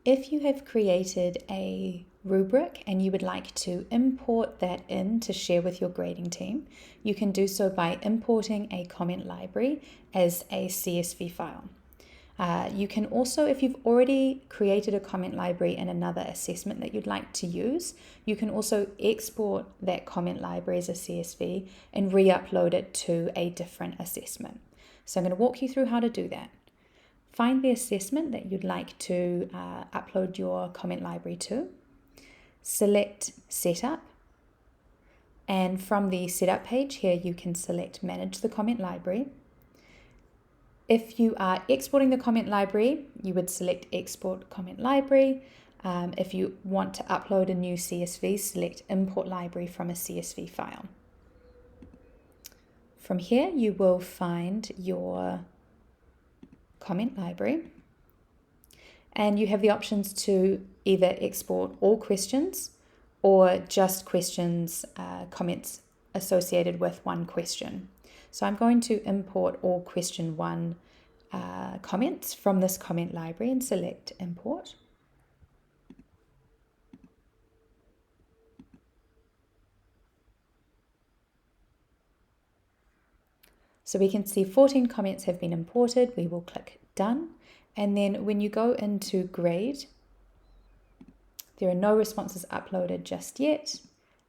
If you have created a rubric and you would like to import that in to share with your grading team, you can do so by importing a comment library as a CSV file. You can also, if you've already created a comment library in another assessment that you'd like to use, you can also export that comment library as a CSV and re-upload it to a different assessment. So I'm going to walk you through how to do that. Find the assessment that you'd like to upload your comment library to. Select Setup. And from the Setup page here, you can select Manage the Comment Library. If you are exporting the comment library, you would select Export Comment Library. If you want to upload a new CSV, select Import Library from a CSV file. From here, you will find your comment library, and you have the options to either export all questions or just questions, comments associated with one question. So I'm going to import all question 1 comments from this comment library and select Import. So we can see 14 comments have been imported. We will click Done. And then when you go into grade, there are no responses uploaded just yet,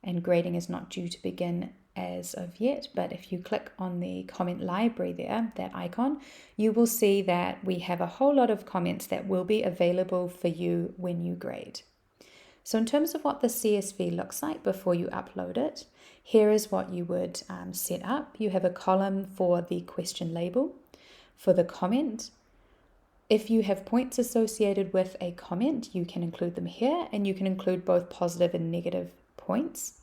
and grading is not due to begin as of yet. But if you click on the comment library there, that icon, you will see that we have a whole lot of comments that will be available for you when you grade. So in terms of what the CSV looks like before you upload it, here is what you would set up. You have a column for the question label, for the comment. If you have points associated with a comment, you can include them here, and you can include both positive and negative points.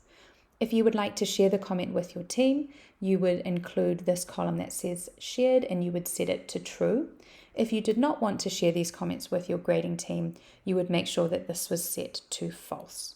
If you would like to share the comment with your team, you would include this column that says shared, and you would set it to true. If you did not want to share these comments with your grading team, you would make sure that this was set to false.